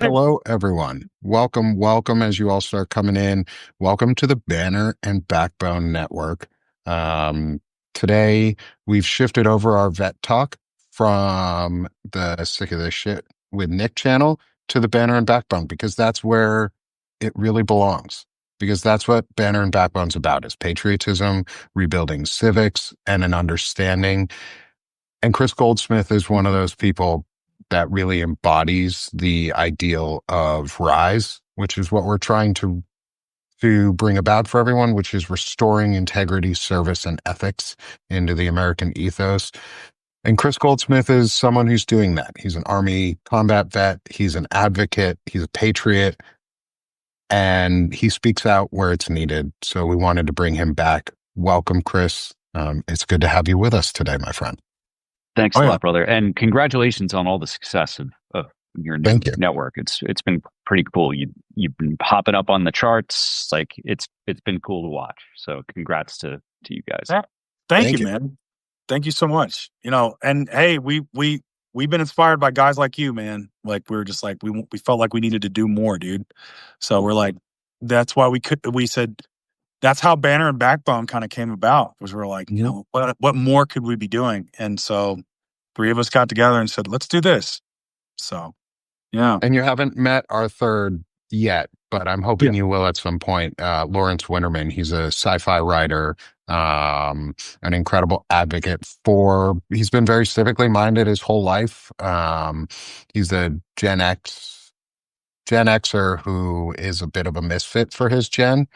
Hello, everyone. Welcome as you all start coming in. Welcome to the Banner and Backbone Network. Um, Today, we've shifted over our vet talk from the Sick of This Shit with Nick channel to the Banner and Backbone because that's where it really belongs. Because that's what Banner and Backbone's about, is patriotism, rebuilding civics, and an understanding. And Kris Goldsmith is one of those people that really embodies the ideal of rise, which is what we're trying to bring about for everyone, which is restoring integrity, service, and ethics into the American ethos. And Kris Goldsmith is someone who's doing that. He's an Army combat vet. He's an advocate. He's a patriot. And he speaks out where it's needed. So we wanted to bring him back. Welcome, Kris. It's good to have you with us today, my friend. Thanks a lot, brother. And congratulations on all the success of your Thank you. network. It's been pretty cool. You've been popping up on the charts. Like it's been cool to watch. So congrats to you guys. Thank you, man. Thank you so much. And hey, we've been inspired by guys like you, man. Like we were just like we felt like we needed to do more, dude. So we're like, that's why we said that's how Banner and Backbone kind of came about. Was we're like, what more could we be doing? And so three of us got together and said, let's do this. So, yeah. And you haven't met our third yet, but I'm hoping you will at some point. Lawrence Winterman, he's a sci-fi writer, an incredible advocate he's been very civically minded his whole life. He's a Gen Xer who is a bit of a misfit for his gen,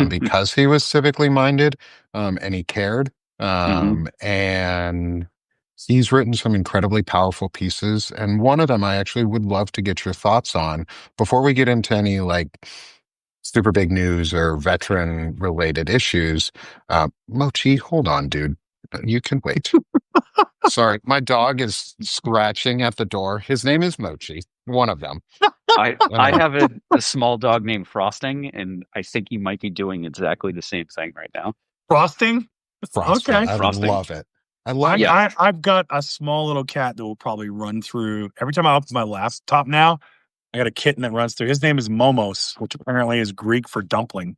because he was civically minded, and he cared. And he's written some incredibly powerful pieces, and one of them I actually would love to get your thoughts on before we get into any like super big news or veteran related issues. Mochi, hold on, dude. You can wait. Sorry, my dog is scratching at the door. His name is Mochi, one of them. I have a small dog named Frosting, and I think he might be doing exactly the same thing right now. Frosting? Okay. I Frosting. love it. I've got a small little cat that will probably run through. Every time I open my laptop now, I got a kitten that runs through. His name is Momos, which apparently is Greek for dumpling.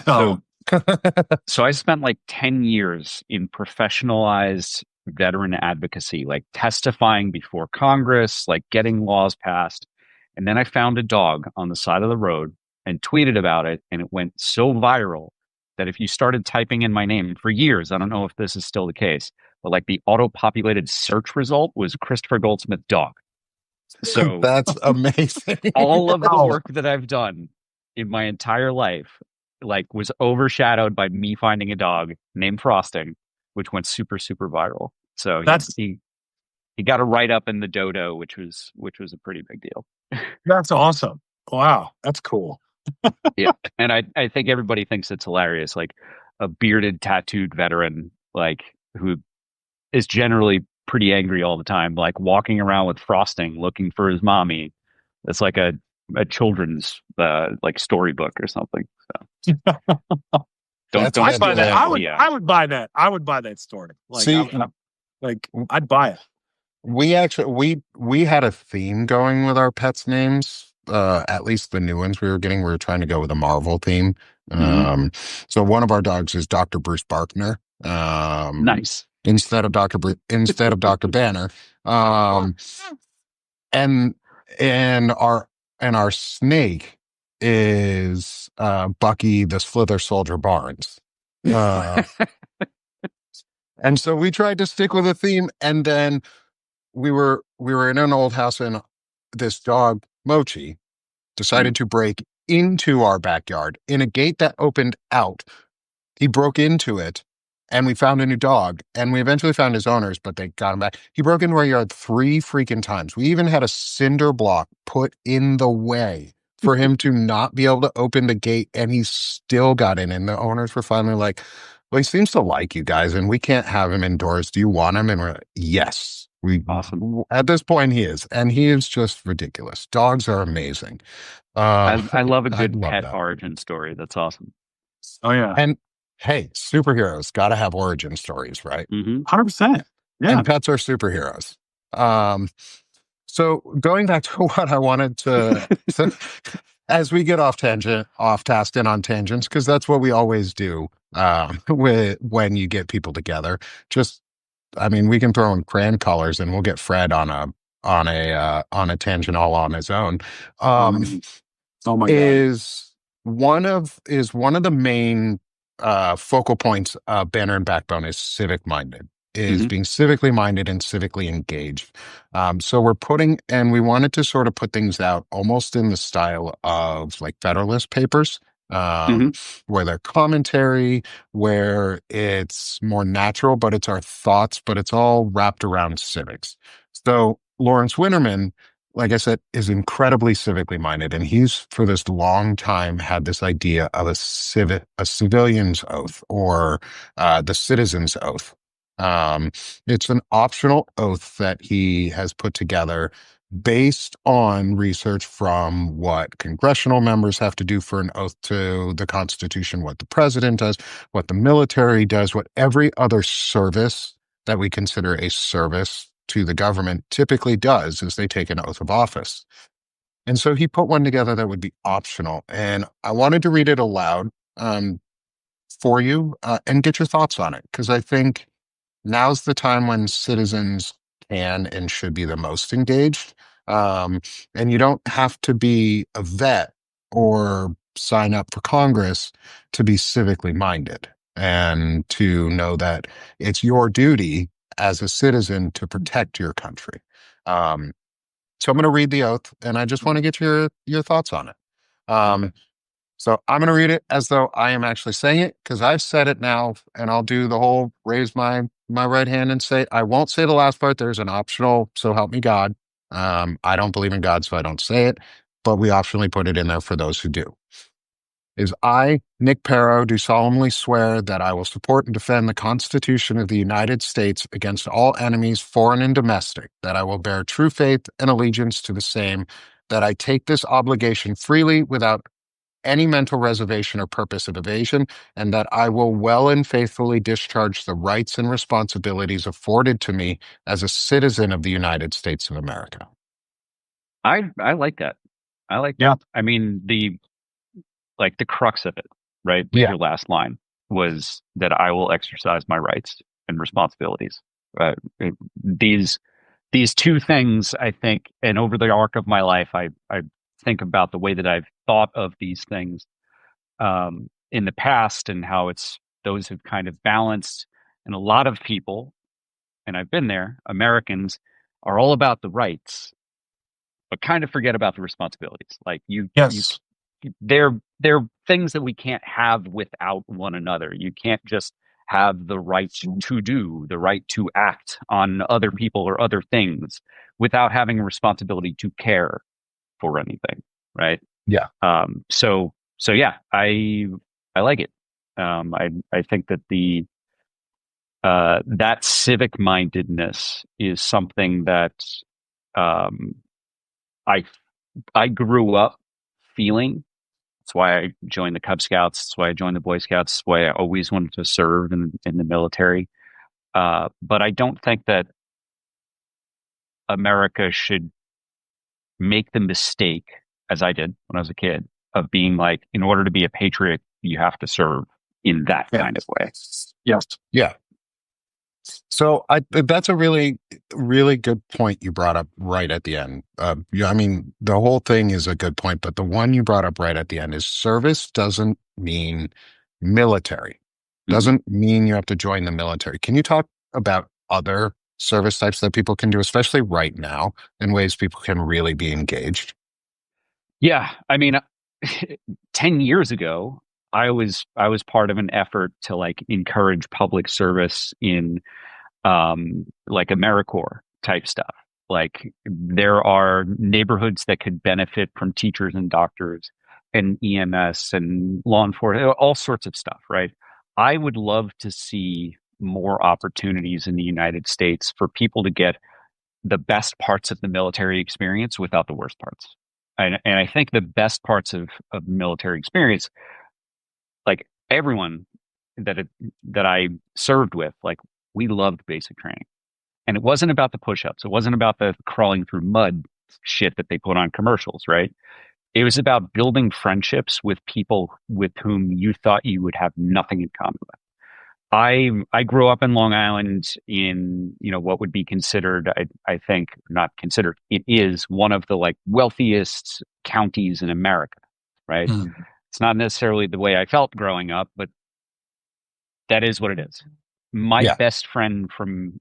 So I spent like 10 years in professionalized veteran advocacy, like testifying before Congress, like getting laws passed. And then I found a dog on the side of the road and tweeted about it. And it went so viral that if you started typing in my name for years, I don't know if this is still the case, but like the auto-populated search result was Christopher Goldsmith dog. So that's amazing. All of the work that I've done in my entire life, like, was overshadowed by me finding a dog named Frosting, which went super, super viral. So he got a write-up in the Dodo, which was a pretty big deal. That's awesome. Wow, that's cool. Yeah, and I think everybody thinks it's hilarious, like a bearded, tattooed veteran, like who is generally pretty angry all the time, like walking around with Frosting looking for his mommy. It's like a children's like storybook or something. So I'd buy that. I would buy that. I would buy that story. Like, I'd buy it. We actually we had a theme going with our pets' names. At least the new ones we were getting. We were trying to go with a Marvel theme. So one of our dogs is Dr. Bruce Barkner. Nice. Instead of Dr. Banner. And our snake is Bucky the Slither Soldier Barnes. And so we tried to stick with a theme, and then we were in an old house, and this dog, Mochi, decided to break into our backyard in a gate that opened out. He broke into it, and we found a new dog, and we eventually found his owners, but they got him back. He broke into our yard 3 freaking times. We even had a cinder block put in the way for him to not be able to open the gate, and he still got in. And the owners were finally like, well, he seems to like you guys, and we can't have him indoors. Do you want him? And we're like, yes. Awesome. At this point, he is. And he is just ridiculous. Dogs are amazing. I love a good pet origin story. That's awesome. Oh, yeah. And hey, superheroes got to have origin stories, right? 100%. Yeah. And pets are superheroes. So going back to what I wanted to as we get off task and on tangents, because that's what we always do when you get people together. Just, I mean, we can throw in crayon colors and we'll get Fred on a tangent all on his own. Um, Oh my God. is one of the main focal points of Banner and Backbone is civic minded, is Mhm. being civically minded and civically engaged. So we wanted to sort of put things out almost in the style of like Federalist Papers, Mhm. where they're commentary, where it's more natural, but it's our thoughts, but it's all wrapped around civics. So Lawrence Winterman, like I said, is incredibly civically minded, and he's for this long time had this idea of a civilian's oath, or the citizen's oath. It's an optional oath that he has put together based on research from what congressional members have to do for an oath to the Constitution, what the president does, what the military does, what every other service that we consider a service to the government typically does is they take an oath of office. And so he put one together that would be optional. And I wanted to read it aloud for you and get your thoughts on it, because I think now's the time when citizens can and should be the most engaged. And you don't have to be a vet or sign up for Congress to be civically minded and to know that it's your duty as a citizen to protect your country. Um, so I'm going to read the oath, and I just want to get your thoughts on it. Um, so I'm going to read it as though I am actually saying it, because I've said it now, and I'll do the whole raise my right hand and say it. I won't say the last part. There's an optional, so help me God. I don't believe in God, so I don't say it, but we optionally put it in there for those who do. Is I, Nick Perro, do solemnly swear that I will support and defend the Constitution of the United States against all enemies, foreign and domestic, that I will bear true faith and allegiance to the same, that I take this obligation freely without any mental reservation or purpose of evasion, and that I will well and faithfully discharge the rights and responsibilities afforded to me as a citizen of the United States of America. I like that. I like Yeah. that. I mean, the crux of it, right? With Yeah. your last line was that I will exercise my rights and responsibilities. Uh, it- these these two things, I think, and over the arc of my life, I think about the way that I've thought of these things in the past and how it's those have kind of balanced. And a lot of people, and I've been there, Americans are all about the rights, but kind of forget about the responsibilities. Like you Yes. they're things that we can't have without one another. You can't just have the right to do, the right to act on other people or other things without having a responsibility to care for anything, right? Yeah. So yeah, I like it. I think that the that civic mindedness is something that um, I I grew up feeling. That's why I joined the Cub Scouts. That's why I joined the Boy Scouts. That's why I always wanted to serve in the military. But I don't think that America should make the mistake, as I did when I was a kid, of being like, in order to be a patriot, you have to serve in that Yeah. kind of way. Yes. Yeah. So that's a really, really good point you brought up right at the end. Yeah, I mean, the whole thing is a good point, but the one you brought up right at the end is service doesn't mean military, Mhm. doesn't mean you have to join the military. Can you talk about other service types that people can do, especially right now, in ways people can really be engaged? Yeah, I mean, 10 years ago, I was part of an effort to like encourage public service in like AmeriCorps type stuff. Like there are neighborhoods that could benefit from teachers and doctors and EMS and law enforcement, all sorts of stuff, right? I would love to see more opportunities in the United States for people to get the best parts of the military experience without the worst parts. And I think the best parts of military experience, like everyone that it, that I served with, like we loved basic training And it wasn't about the push-ups. It wasn't about the crawling through mud shit that they put on commercials, right? It was about building friendships with people with whom you thought you would have nothing in common with. I grew up in Long Island in, what would be considered, I think, not considered, it is one of the like wealthiest counties in America, right? Mm. It's not necessarily the way I felt growing up, but that is what it is. My Yeah. best friend from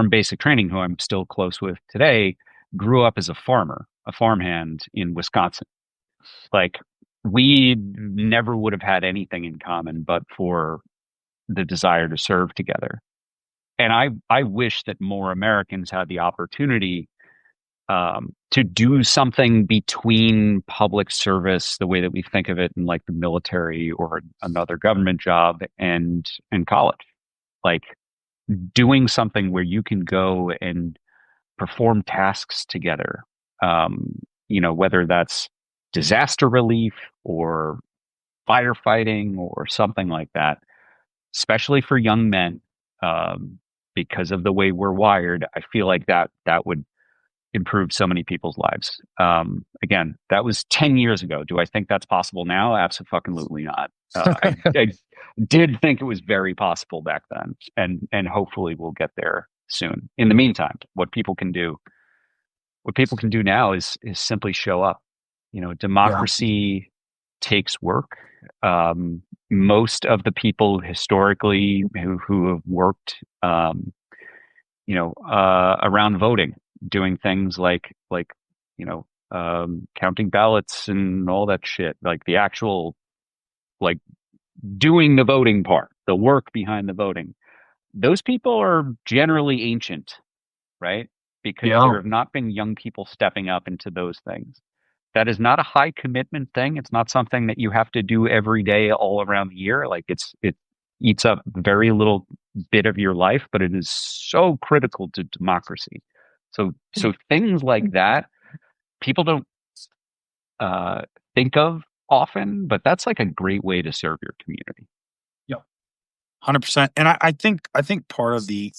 basic training, who I'm still close with today, grew up as a farmhand in Wisconsin. Like, we never would have had anything in common but for the desire to serve together. And I wish that more Americans had the opportunity to do something between public service, the way that we think of it in like the military or another government job, and college. Like, doing something where you can go and perform tasks together. Whether that's disaster relief or firefighting or something like that, especially for young men, because of the way we're wired. I feel like that would improve so many people's lives. Again, that was 10 years ago. Do I think that's possible now? Absolutely not. I did think it was very possible back then, and hopefully we'll get there soon. In the meantime, what people can do now is simply show up. Democracy takes work. Most of the people historically who have worked, around voting, doing things like counting ballots and all that shit, like the actual, like, doing the voting part, the work behind the voting. Those people are generally ancient, right? Because there have not been young people stepping up into those things. That is not a high commitment thing. It's not something that you have to do every day all around the year. Like, it eats up very little bit of your life, but it is so critical to democracy. So things like that, people don't think of often, but that's like a great way to serve your community. Yeah, 100%. And I think part of the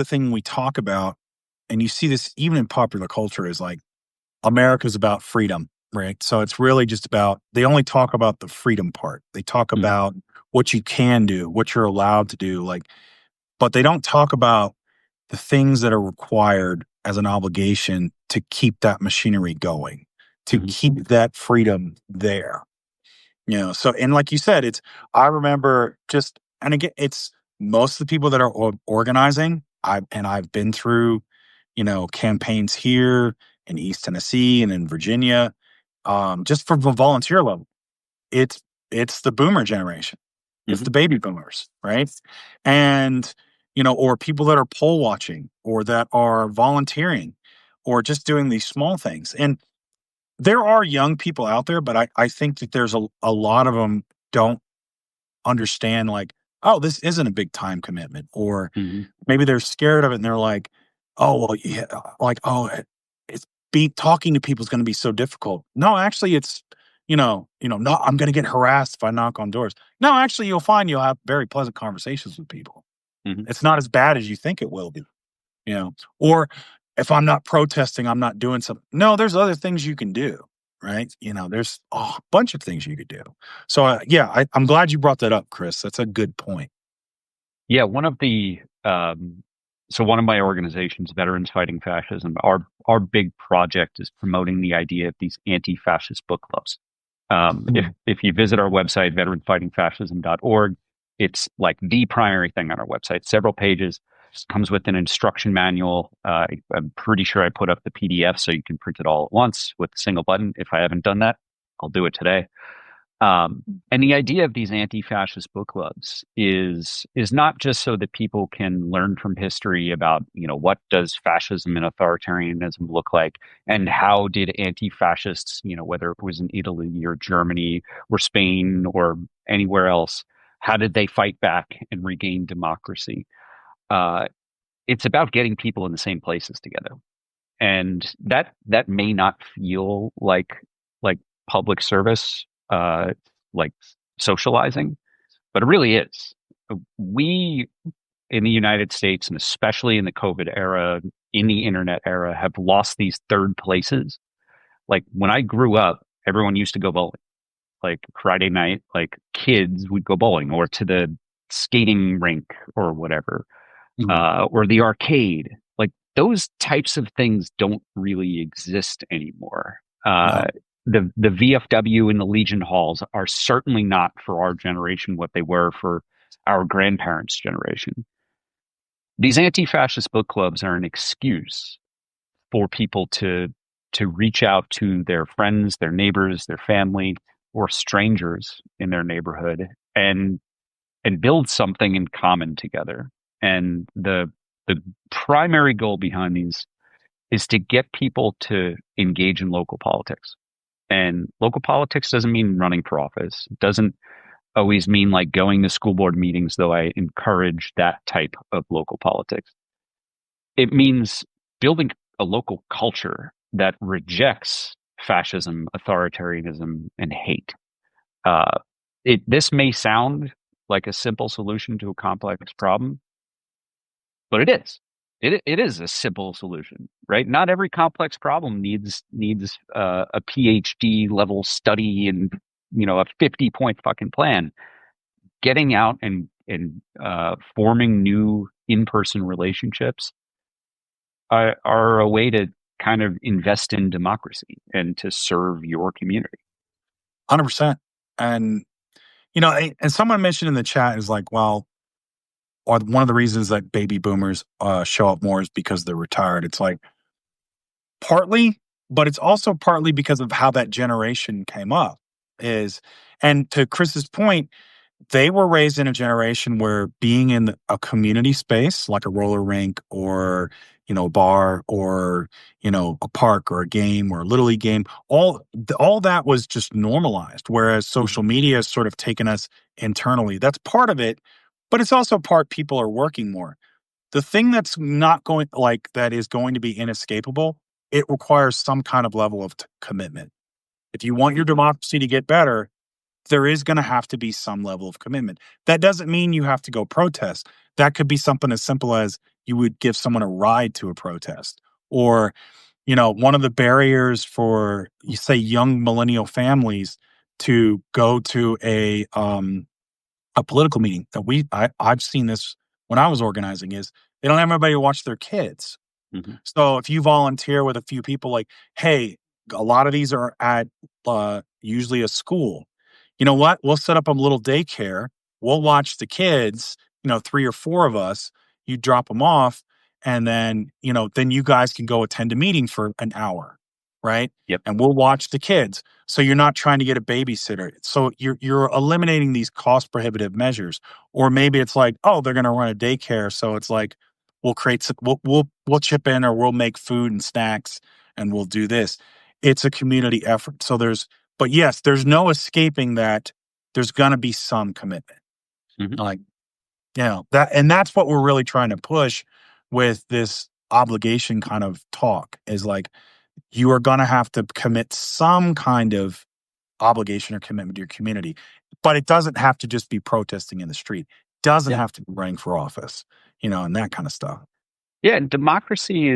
thing we talk about, and you see this even in popular culture, is like America's about freedom, right? So it's really just about, they only talk about the freedom part. They talk about what you can do, what you're allowed to do, like, but they don't talk about the things that are required as an obligation to keep that machinery going, to keep that freedom there. So, and like you said, I remember just, and again, it's most of the people that are organizing, I've been through, campaigns here in East Tennessee and in Virginia, just from a volunteer level. It's the boomer generation. It's the baby boomers, right? And, or people that are poll watching or that are volunteering or just doing these small things. And there are young people out there, but I think that there's a lot of them don't understand, like, oh, this isn't a big time commitment, or maybe they're scared of it and they're like, oh, well, yeah, like, oh, it's talking to people is going to be so difficult. No, actually, it's, no, I'm going to get harassed if I knock on doors. No, actually, you'll find you'll have very pleasant conversations with people. It's not as bad as you think it will be, or if I'm not protesting, I'm not doing something. No, there's other things you can do, right? There's a bunch of things you could do. So, I'm glad you brought that up, Kris. That's a good point. Yeah, one of my organizations, Veterans Fighting Fascism, our big project is promoting the idea of these anti-fascist book clubs. If you visit our website, veteransfightingfascism.org, it's like the primary thing on our website. Several pages. Comes with an instruction manual. I'm pretty sure I put up the PDF so you can print it all at once with a single button. If I haven't done that, I'll do it today. And the idea of these anti-fascist book clubs is not just so that people can learn from history about, what does fascism and authoritarianism look like, and how did anti-fascists, whether it was in Italy or Germany or Spain or anywhere else, how did they fight back and regain democracy? It's about getting people in the same places together, and that may not feel like public service, like socializing, but it really is. We in the United States, and especially in the COVID era, in the internet era, have lost these third places. Like when I grew up, everyone used to go bowling. Like Friday night, like kids would go bowling or to the skating rink or whatever, or the arcade. Like those types of things don't really exist anymore. No. The VFW and the Legion halls are certainly not for our generation what they were for our grandparents' generation. These anti-fascist book clubs are an excuse for people to reach out to their friends, their neighbors, their family, or strangers in their neighborhood and build something in common together. And the primary goal behind these is to get people to engage in local politics. And local politics doesn't mean running for office. It doesn't always mean like going to school board meetings, though I encourage that type of local politics. It means building a local culture that rejects fascism, authoritarianism, and hate. This may sound like a simple solution to a complex problem, but it is. It is a simple solution, right? Not every complex problem needs a PhD level study and a 50-point fucking plan. Getting out and forming new in-person relationships are a way to kind of invest in democracy and to serve your community. 100%. And and someone mentioned in the chat is like, well, or one of the reasons that baby boomers show up more is because they're retired. It's like partly, but it's also partly because of how that generation came up. And to Chris's point, they were raised in a generation where being in a community space like a roller rink or a bar or a park or a game or a little league game, all that was just normalized, whereas social media has sort of taken us internally. That's part of it, but it's also part people are working more. The thing that's not going that is going to be inescapable, it requires some kind of level of commitment. If you want your democracy to get better, there is going to have to be some level of commitment. That doesn't mean you have to go protest. That could be something as simple as you would give someone a ride to a protest. Or, one of the barriers for, you say, young millennial families to go to a political meeting that I've seen this when I was organizing is they don't have everybody to watch their kids. Mm-hmm. So if you volunteer with a few people, like, hey, a lot of these are at usually a school. You know what? We'll set up a little daycare. We'll watch the kids, 3 or 4 of us. You drop them off. And then, then you guys can go attend a meeting for an hour. Right. Yep. And we'll watch the kids. So you're not trying to get a babysitter. So you're eliminating these cost prohibitive measures. Or maybe it's like, oh, they're going to run a daycare. So it's like, we'll create some, we'll chip in or we'll make food and snacks and we'll do this. It's a community effort. So but yes, there's no escaping that there's going to be some commitment. Mm-hmm. Like, and that's what we're really trying to push with this obligation kind of talk is like, you are going to have to commit some kind of obligation or commitment to your community, but it doesn't have to just be protesting in the street. It doesn't have to be running for office, and that kind of stuff. Yeah. And democracy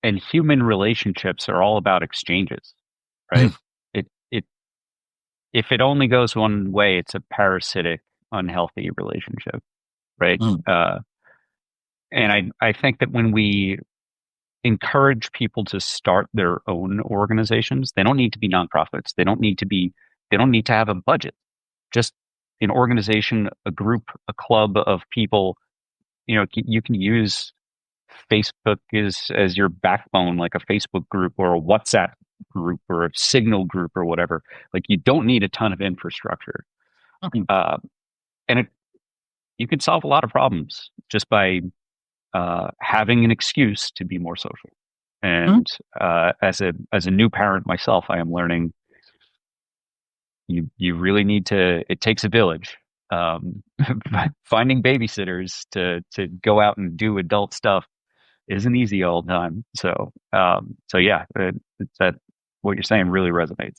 and human relationships are all about exchanges, right? If it only goes one way, it's a parasitic, unhealthy relationship, right? And I think that when we encourage people to start their own organizations, they don't need to be nonprofits. They don't need to have a budget. Just an organization, a group, a club of people. You can use Facebook as your backbone, like a Facebook group or a WhatsApp group or a Signal group or whatever. Like you don't need a ton of infrastructure. And you can solve a lot of problems just by having an excuse to be more social. And as a new parent myself, I am learning you really need to. It takes a village. Finding babysitters to go out and do adult stuff isn't easy all the time. So yeah, that what you're saying really resonates.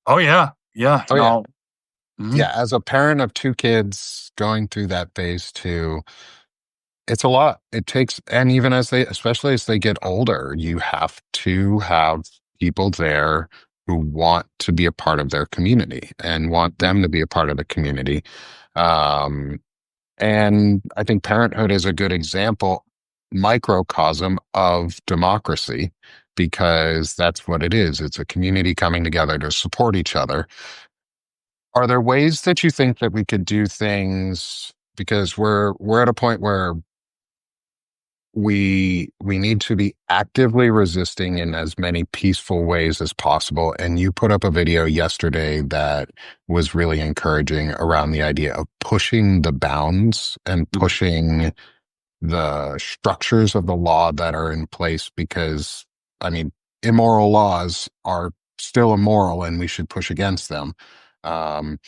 Oh yeah, yeah. Oh, yeah. Yeah, as a parent of two kids going through that phase too, it's a lot. It takes, and even as they, especially as they get older, you have to have people there who want to be a part of their community and want them to be a part of the community. Um, and I think parenthood is a good example, microcosm of democracy, because that's what it is. It's a community coming together to support each other. Are there ways that you think that we could do things? Because we're at a point where we need to be actively resisting in as many peaceful ways as possible. And you put up a video yesterday that was really encouraging around the idea of pushing the bounds and pushing the structures of the law that are in place, because I mean, immoral laws are still immoral and we should push against them. Um,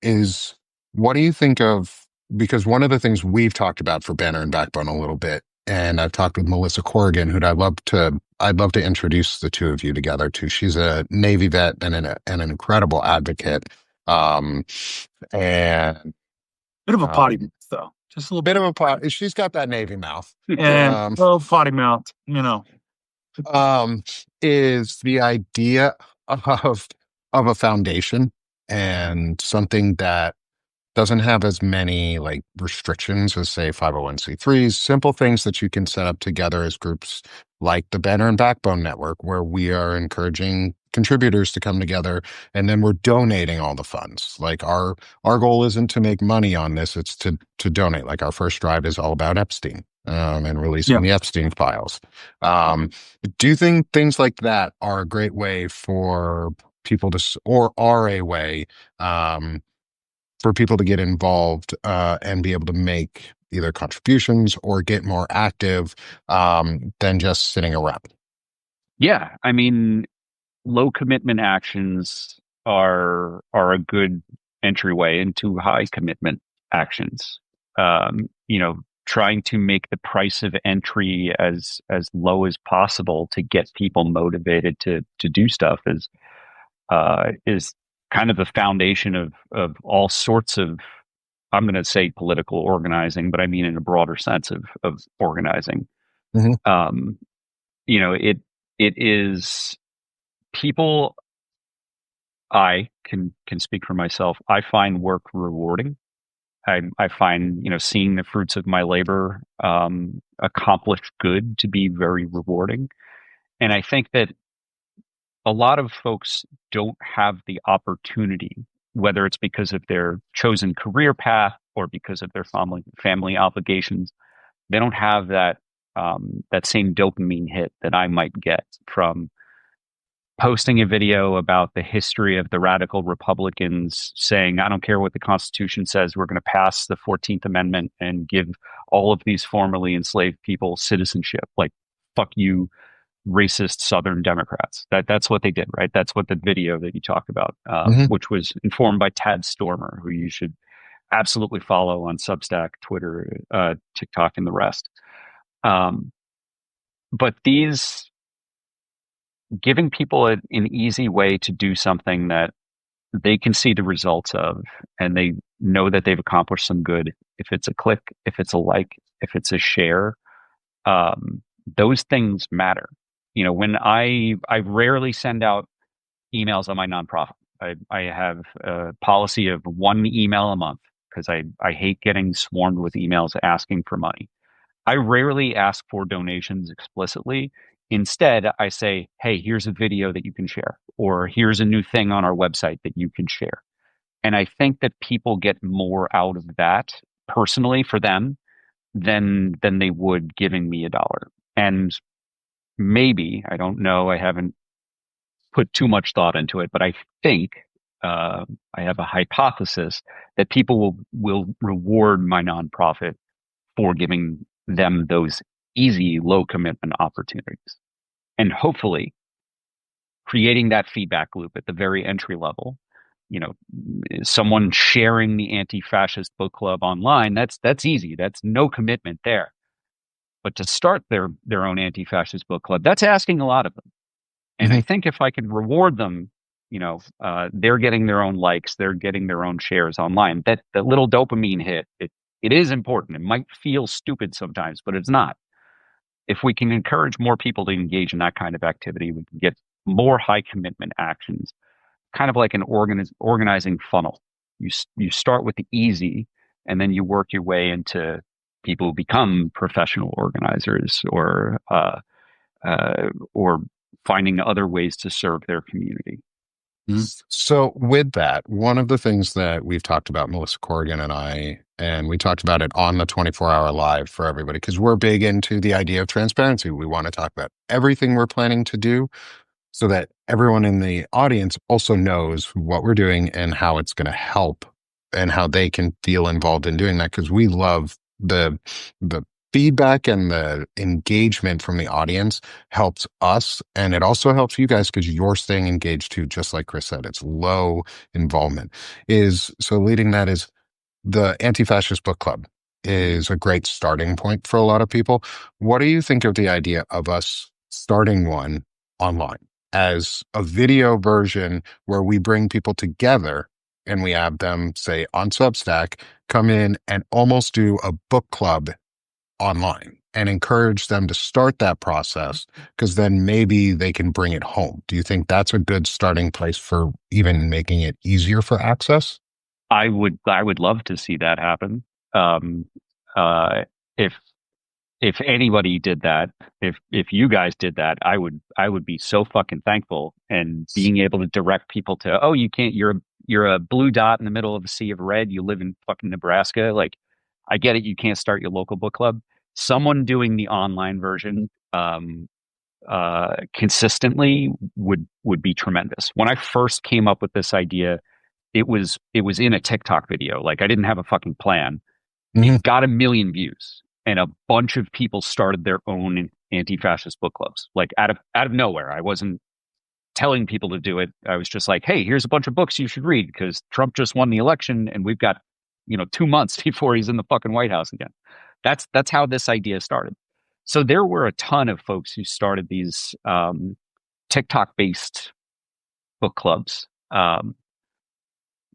is what do you think of? Because one of the things we've talked about for Banner and Backbone a little bit, and I've talked with Melissa Corrigan, who I'd love to introduce the two of you together to. She's a Navy vet and an incredible advocate. Um, and Bit of a potty mouth, though. Just a little bit of a pot. She's got that Navy mouth. and potty mouth, you know. Is the idea of a foundation and something that doesn't have as many like restrictions as say 501c3s, simple things that you can set up together as groups like the Banner and Backbone Network, where we are encouraging contributors to come together and then we're donating all the funds. Like our goal isn't to make money on this, it's to donate. Like our first drive is all about Epstein. And releasing the Epstein files. Do you think things like that are a great way for people to, or are a way for people to get involved and be able to make either contributions or get more active than just sitting around? Yeah, I mean, low commitment actions are a good entryway into high commitment actions. You know, trying to make the price of entry as low as possible to get people motivated to do stuff is kind of the foundation of all sorts of, I'm going to say political organizing, but I mean in a broader sense of organizing. Mm-hmm. You know, it is people. I can speak for myself. I find work rewarding. I find, you know, seeing the fruits of my labor accomplish good to be very rewarding. And I think that a lot of folks don't have the opportunity, whether it's because of their chosen career path or because of their family obligations. They don't have that that same dopamine hit that I might get from posting a video about the history of the radical Republicans saying, I don't care what the Constitution says, we're going to pass the 14th Amendment and give all of these formerly enslaved people citizenship. Like, fuck you, racist Southern Democrats. That's what they did, right? That's what the video that you talked about, Mm-hmm. which was informed by Tad Stormer, who you should absolutely follow on Substack, Twitter, TikTok, and the rest. But these giving people an easy way to do something that they can see the results of and they know that they've accomplished some good. If it's a click, if it's a like, if it's a share, those things matter. You know, when I rarely send out emails on my nonprofit. I have a policy of one email a month because I hate getting swarmed with emails asking for money. I rarely ask for donations explicitly. Instead, I say, hey, here's a video that you can share, or here's a new thing on our website that you can share. And I think that people get more out of that personally for them than they would giving me $1. And maybe, I don't know, I haven't put too much thought into it, but I think I have a hypothesis that people will reward my nonprofit for giving them those easy, low commitment opportunities. And hopefully creating that feedback loop at the very entry level, you know, someone sharing the anti-fascist book club online, that's easy. That's no commitment there. But to start their own anti-fascist book club, that's asking a lot of them. And I think if I can reward them they're getting their own likes, they're getting their own shares online. That little dopamine hit, it is important. It might feel stupid sometimes, but it's not. If we can encourage more people to engage in that kind of activity, we can get more high commitment actions, kind of like an organizing funnel. You start with the easy, and then you work your way into people who become professional organizers, or finding other ways to serve their community. So with that, one of the things that we've talked about, Melissa Corrigan and I, and we talked about it on the 24-hour live for everybody, because we're big into the idea of transparency. We want to talk about everything we're planning to do so that everyone in the audience also knows what we're doing and how it's going to help and how they can feel involved in doing that. Because we love the feedback and the engagement from the audience helps us. And it also helps you guys because you're staying engaged too, just like Kris said, it's low involvement. So leading that is the Anti-Fascist Book Club is a great starting point for a lot of people. What do you think of the idea of us starting one online as a video version where we bring people together and we have them, say, on Substack, come in and almost do a book club online and encourage them to start that process, because then maybe they can bring it home? Do you think that's a good starting place for even making it easier for access? I would love to see that happen. Um, if anybody did that, if you guys did that, I would be so fucking thankful. And being able to direct people to, oh, you can't, you're a blue dot in the middle of a sea of red. You live in fucking Nebraska. Like, I get it. You can't start your local book club. Someone doing the online version, consistently would be tremendous. When I first came up with this idea, it was in a TikTok video. Like, I didn't have a fucking plan. It got 1 million views, and a bunch of people started their own anti-fascist book clubs. Like, out of nowhere. I wasn't telling people to do it. I was just like, hey, here's a bunch of books you should read because Trump just won the election and we've got 2 months before he's in the fucking White House again. That's how this idea started. So there were a ton of folks who started these TikTok based book clubs,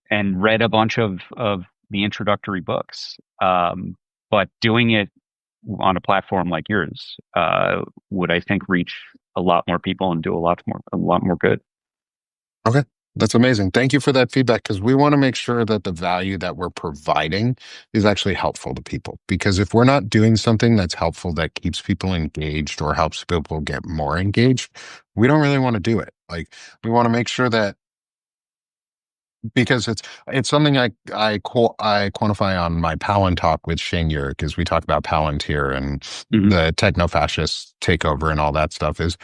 and read a bunch of the introductory books. But doing it on a platform like yours would, I think, reach a lot more people and do a lot more good. Okay. That's amazing. Thank you for that feedback, because we want to make sure that the value that we're providing is actually helpful to people. Because if we're not doing something that's helpful, that keeps people engaged or helps people get more engaged, we don't really want to do it. Like, we want to make sure that, because it's something I quantify on my Palin talk with Shane Urick, because we talk about Palantir and the techno-fascist takeover and all that stuff. Is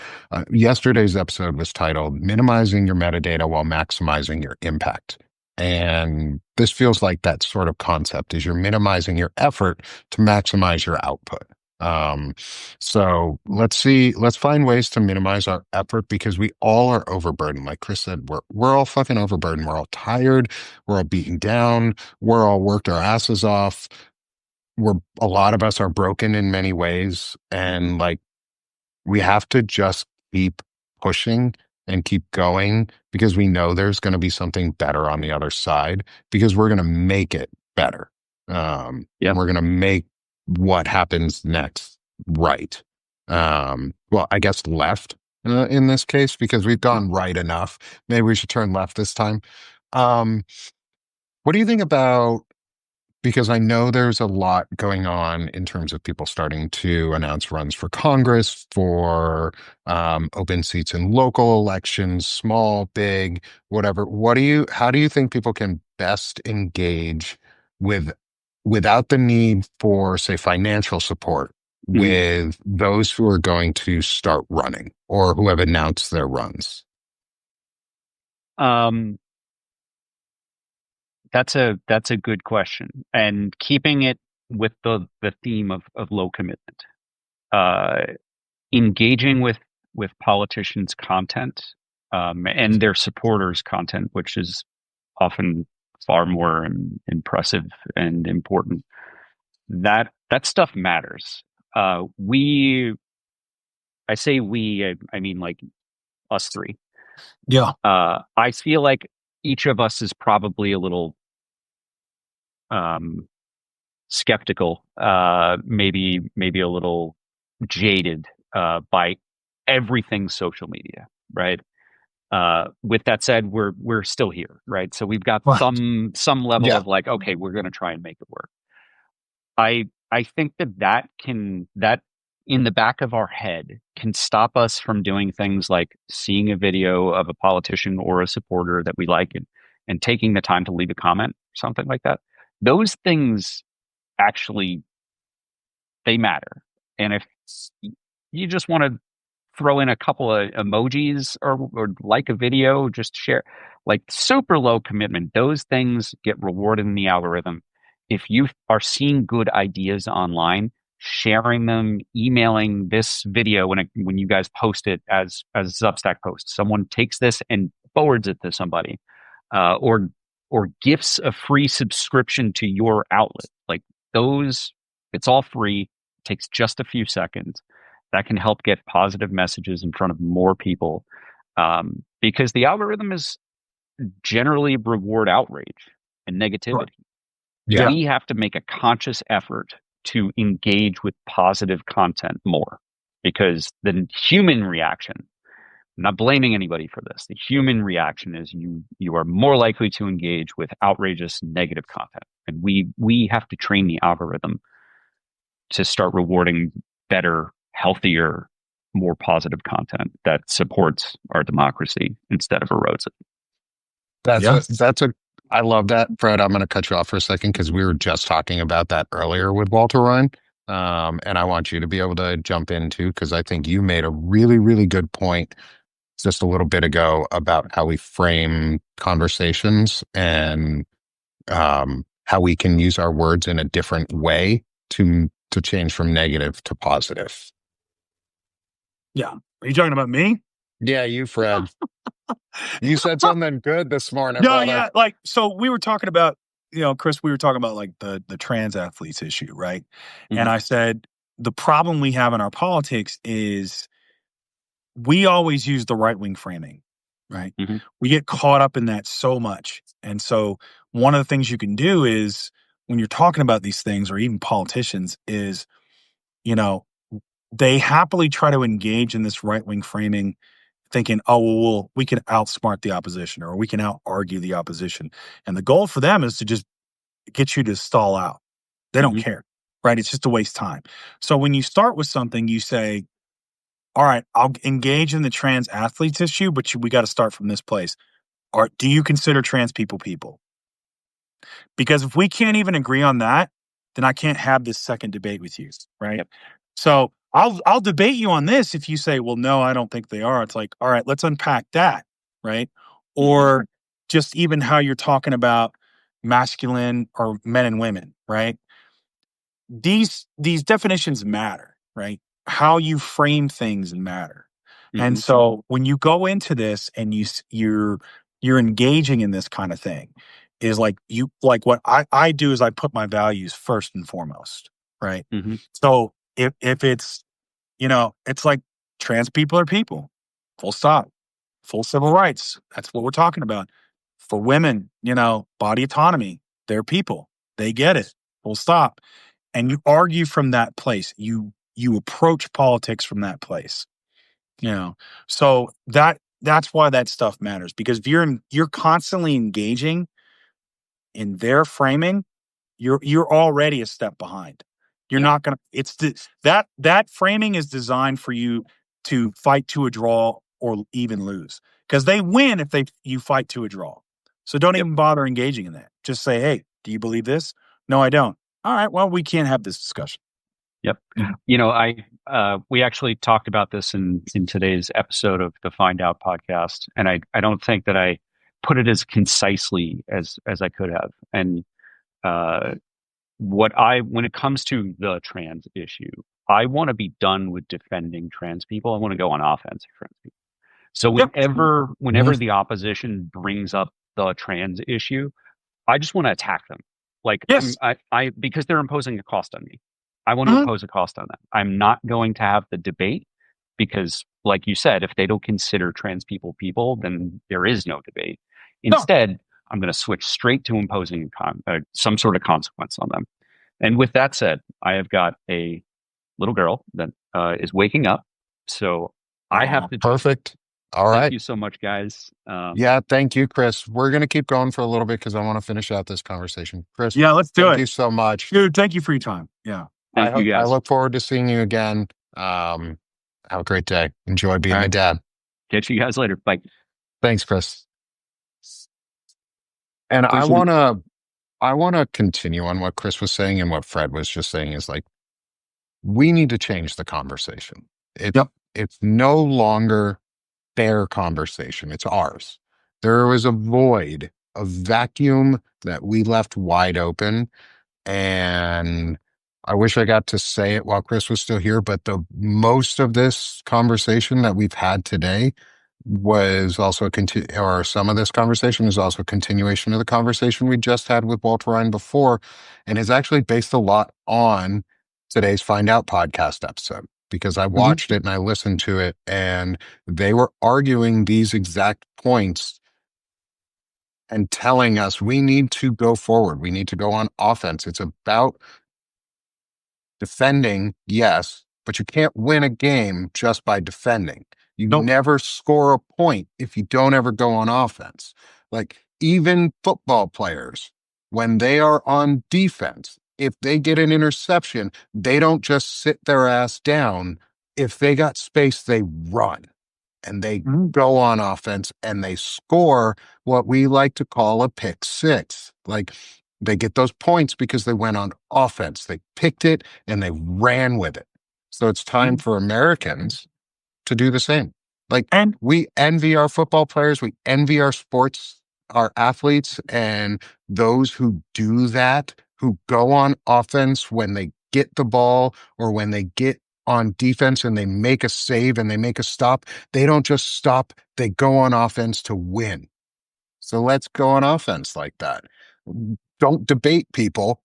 yesterday's episode was titled "Minimizing Your Metadata While Maximizing Your Impact," and this feels like that sort of concept. Is you're minimizing your effort to maximize your output. So let's find ways to minimize our effort, because we all are overburdened. Like Kris said, we're all fucking overburdened. We're all tired. We're all beaten down. We're all worked our asses off. A lot of us are broken in many ways. And like, we have to just keep pushing and keep going, because we know there's going to be something better on the other side, because we're going to make it better. We're going to make what happens next right. Well, I guess left in this case, because we've gone right enough. Maybe we should turn left this time. What do you think about, because I know there's a lot going on in terms of people starting to announce runs for Congress, for open seats in local elections, small, big, whatever. How do you think people can best engage without the need for, say, financial support with those who are going to start running or who have announced their runs? That's a good question, and keeping it with the theme of low commitment, engaging with politicians' content, and their supporters' content, which is often far more impressive and important. That stuff matters. I say we, I mean like us three. Yeah. I feel like each of us is probably a little skeptical, maybe a little jaded by everything social media, right? With that said, we're still here, right? So we've got Right. some level Yeah. of like, okay, we're going to try and make it work. I think that in the back of our head can stop us from doing things like seeing a video of a politician or a supporter that we like and taking the time to leave a comment, something like that. Those things actually they matter. And if you just want to throw in a couple of emojis or like a video, just share like super low commitment. Those things get rewarded in the algorithm. If you are seeing good ideas online, sharing them, emailing this video when you guys post it as Substack post, someone takes this and forwards it to somebody, or gifts a free subscription to your outlet. Like those, it's all free. Takes just a few seconds that can help get positive messages in front of more people, because the algorithm is generally reward outrage and Right. negativity. Yeah. We have to make a conscious effort to engage with positive content more, because the human reaction, I'm not blaming anybody for this, the human reaction is you are more likely to engage with outrageous negative content, and we have to train the algorithm to start rewarding better, healthier, more positive content that supports our democracy instead of erodes it. Yeah. I love that, Fred. I'm going to cut you off for a second because we were just talking about that earlier with Walter Ryan. And I want you to be able to jump in too, because I think you made a really, really good point just a little bit ago about how we frame conversations and how we can use our words in a different way to change from negative to positive. Yeah. Are you talking about me? Yeah, you, Fred. You said something good this morning, No, brother. yeah. Like, so we were talking about, Chris, we were talking about like the trans athletes issue, right? And Mhm. I said, the problem we have in our politics is we always use the right wing framing, right? Mhm. We get caught up in that so much. And so one of the things you can do is when you're talking about these things, or even politicians, is, you know, they happily try to engage in this right wing framing, thinking, oh, well, we can outsmart the opposition or we can out argue the opposition. And the goal for them is to just get you to stall out. They don't Mhm. care, right? It's just a waste of time. So when you start with something, you say, all right, I'll engage in the trans athletes issue, but we got to start from this place. Or do you consider trans people people? Because if we can't even agree on that, then I can't have this second debate with you, right? Yep. So I'll debate you on this if you say, well, no, I don't think they are. It's like, all right, let's unpack that, right? Or just even how you're talking about masculine or men and women, right? These definitions matter, right? How you frame things matter. And Mhm. so when you go into this and you're engaging in this kind of thing, is like you like what I do is I put my values first and foremost, right? Mhm. So if it's it's like trans people are people, full stop, full civil rights. That's what we're talking about. For women, body autonomy, they're people, they get it, full stop. And you argue from that place. You approach politics from that place. So that's why that stuff matters, because if you're constantly engaging in their framing, you're already a step behind. You're Yeah. not gonna. That framing is designed for you to fight to a draw or even lose, because they win if you fight to a draw. So don't Yep. even bother engaging in that. Just say, hey, do you believe this? No, I don't. All right, well, we can't have this discussion. Yep. Yeah. We actually talked about this in today's episode of the Find Out podcast, and I don't think that I put it as concisely as I could have. And uh, when it comes to the trans issue, I want to be done with defending trans people. I want to go on offense for trans people. So Yep. whenever the opposition brings up the trans issue, I just want to attack them. Like Yes. I because they're imposing a cost on me. I want to Mhm. impose a cost on them. I'm not going to have the debate. because, like you said, if they don't consider trans people people, then there is no debate. No. Instead, I'm going to switch straight to imposing some sort of consequence on them. And with that said, I have got a little girl that is waking up. So I have to. Perfect. All Thank right. you so much, guys. Yeah, thank you, Kris. We're going to keep going for a little bit because I want to finish out this conversation. Kris, Yeah, let's do thank it. you so much. Dude, thank you for your time. Yeah. Thank you, I guys. look forward to seeing you again. Have a great day. Enjoy being a dad. Catch you guys later. Bye. Thanks, Kris. And I want to continue on what Kris was saying and what Fred was just saying is like, we need to change the conversation. It's no longer their conversation. It's ours. There was a void, a vacuum that we left wide open. And I wish I got to say it while Kris was still here, but the most of this conversation that we've had today was also or some of this conversation is also a continuation of the conversation we just had with Walter Ryan before, and is actually based a lot on today's Find Out podcast episode, because I watched it and I listened to it, and they were arguing these exact points and telling us we need to go forward. We need to go on offense. It's about defending, yes, but you can't win a game just by defending. You never score a point if you don't ever go on offense. Like, even football players, when they are on defense, if they get an interception, they don't just sit their ass down. If they got space, they run and they go on offense and they score what we like to call a pick six. Like, they get those points because they went on offense. They picked it and they ran with it. So it's time for Americans to do the same. Like, and we envy our football players. We envy our sports, our athletes, and those who do that, who go on offense when they get the ball or when they get on defense and they make a save and they make a stop. They don't just stop. They go on offense to win. So let's go on offense like that. Don't debate people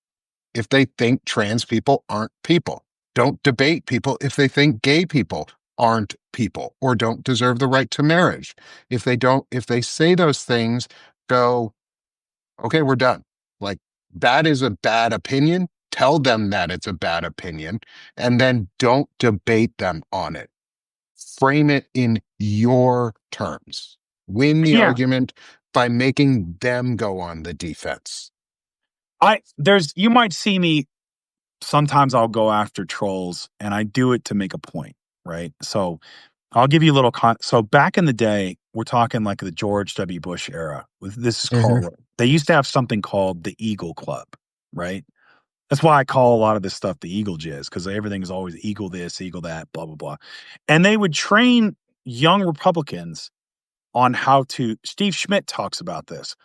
if they think trans people aren't people. Don't debate people if they think gay people aren't people or don't deserve the right to marriage. If they say those things, go, okay, we're done. Like, that is a bad opinion. Tell them that it's a bad opinion, and then don't debate them on it. Frame it in your terms. Win the argument by making them go on the defense. You might see me, sometimes I'll go after trolls and I do it to make a point, right? So I'll give you a little so back in the day, we're talking like the George W. Bush era. This is called, they used to have something called the Eagle Club, right? That's why I call a lot of this stuff the Eagle Jizz, because everything is always Eagle this, Eagle that, blah, blah, blah. And they would train young Republicans on how to, Steve Schmidt talks about this.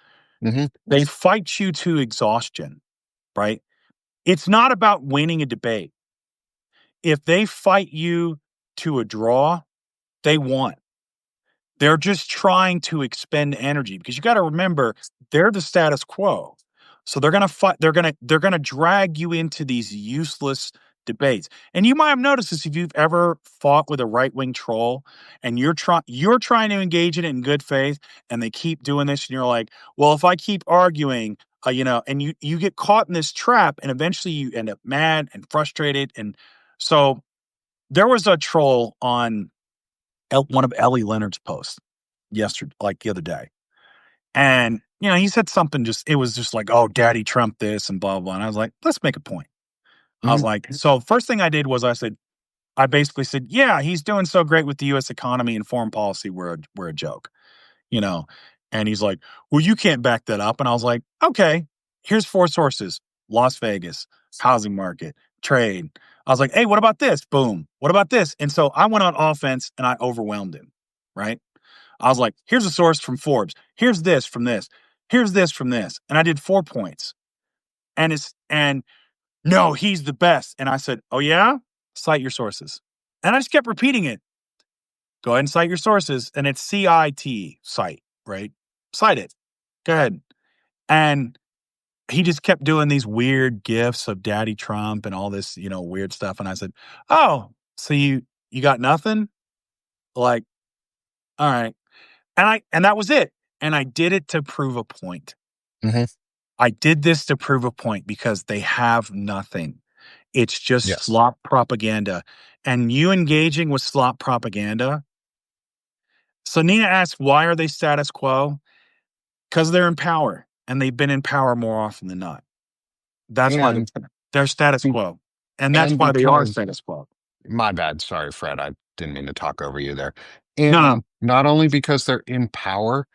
They fight you to exhaustion, right? It's not about winning a debate. If they fight you to a draw, they won. They're just trying to expend energy, because you got to remember, they're the status quo. So they're going to fight. They're going to drag you into these useless debates. And you might have noticed this if you've ever fought with a right-wing troll and you're trying to engage in it in good faith, and they keep doing this, and you're like, well, if I keep arguing, and you get caught in this trap, and eventually you end up mad and frustrated. And so there was a troll on one of Ellie Leonard's posts yesterday, like the other day. And, he said something it was just like, oh, Daddy Trump this and blah, blah. And I was like, let's make a point. I was like, so first thing I did was I basically said, yeah, he's doing so great with the U.S. economy and foreign policy. We're a joke, And he's like, well, you can't back that up. And I was like, okay, here's 4 sources: Las Vegas, housing market, trade. I was like, hey, what about this? Boom. What about this? And so I went on offense and I overwhelmed him, right? I was like, here's a source from Forbes. Here's this from this. Here's this from this. And I did 4 points. And no, he's the best. And I said, oh yeah? Cite your sources. And I just kept repeating it. Go ahead and cite your sources. And it's CIT, cite, right? Cite it. Go ahead. And he just kept doing these weird gifs of Daddy Trump and all this, weird stuff. And I said, oh, so you got nothing? Like, all right. And that was it. And I did it to prove a point. Mhm. I did this to prove a point because they have nothing. It's just Yes. slop propaganda. And you engaging with slop propaganda. So Nina asked, why are they status quo? Because they're in power, and they've been in power more often than not. That's why And they're status be quo. And that's and why they are because status quo. my bad, sorry, Fred, I didn't mean to talk over you there. No, no. And not only because they're in power,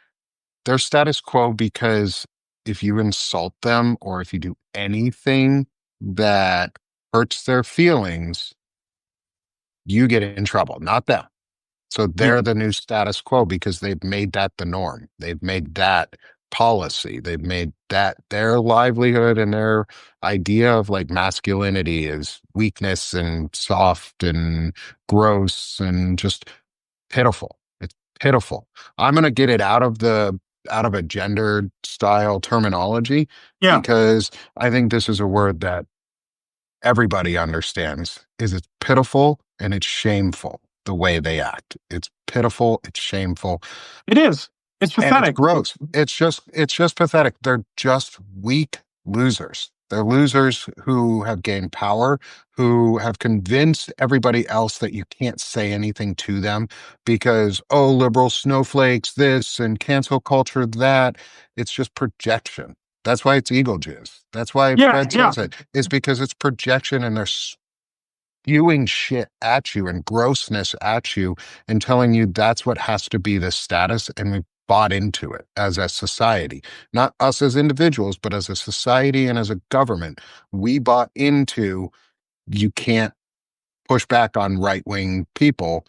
they're status quo because if you insult them or if you do anything that hurts their feelings, you get in trouble, not them. So Yeah. they're the new status quo because they've made that the norm. They've made that policy. They've made that their livelihood, and their idea of like masculinity is weakness and soft and gross and just pitiful. It's pitiful. I'm going to get it out of a gendered style terminology Yeah. because I think this is a word that everybody understands. Is it's pitiful and it's shameful the way they act. It's pitiful, it's shameful, It is. It's and it's pathetic. gross. It's just pathetic. They're just weak losers. They're losers who have gained power, who have convinced everybody else that you can't say anything to them because, oh, liberal snowflakes, this and cancel culture, that. It's just projection. That's why it's ego jizz. That's why Yeah. Fred Yeah. says it, is because it's projection, and they're spewing shit at you and grossness at you and telling you that's what has to be the status. And we've bought into it as a society, not us as individuals, but as a society and as a government. We bought into you can't push back on right wing people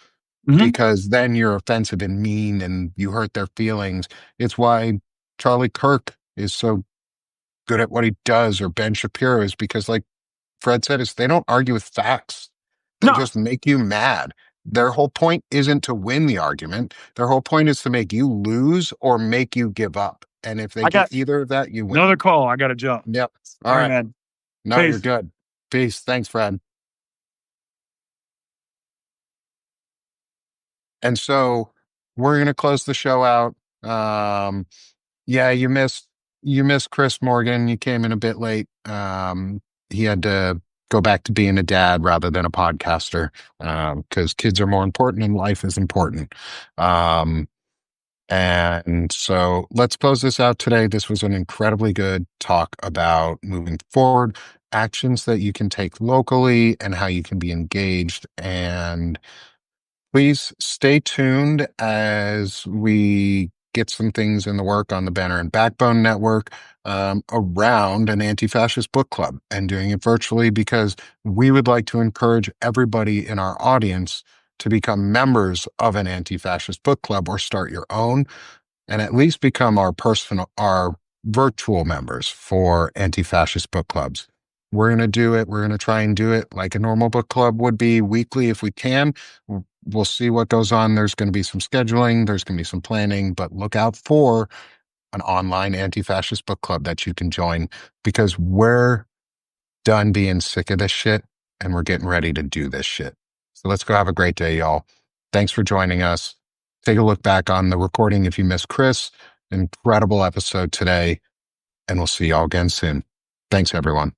Mhm. because then you're offensive and mean and you hurt their feelings. It's why Charlie Kirk is so good at what he does, or Ben Shapiro is, because like Fred said, is they don't argue with facts. They No, just make you mad. Their whole point isn't to win the argument. Their whole point is to make you lose or make you give up. And if they I do got either of that, you win. another call. I got to jump. Yep. All All right, right. man. No, you're Peace. good. Peace. Thanks, Fred. And so we're gonna close the show out. Yeah, you missed Chris Morgan. You came in a bit late. He had to go back to being a dad rather than a podcaster, because kids are more important and life is important. Um, and so let's close this out today. This was an incredibly good talk about moving forward, actions that you can take locally, and how you can be engaged. And please stay tuned as we get some things in the work on the Banner and Backbone Network, around an anti-fascist book club, and doing it virtually because we would like to encourage everybody in our audience to become members of an anti-fascist book club, or start your own, and at least become our virtual members for anti-fascist book clubs. We're going to do it. We're going to try and do it like a normal book club would be, weekly if we can. We'll see what goes on. There's going to be some scheduling, there's going to be some planning, but look out for an online anti-fascist book club that you can join, because we're done being sick of this shit and we're getting ready to do this shit. So let's go have a great day, y'all. Thanks for joining us. Take a look back on the recording if you missed Chris. Incredible episode today, and we'll see y'all again soon. Thanks, everyone.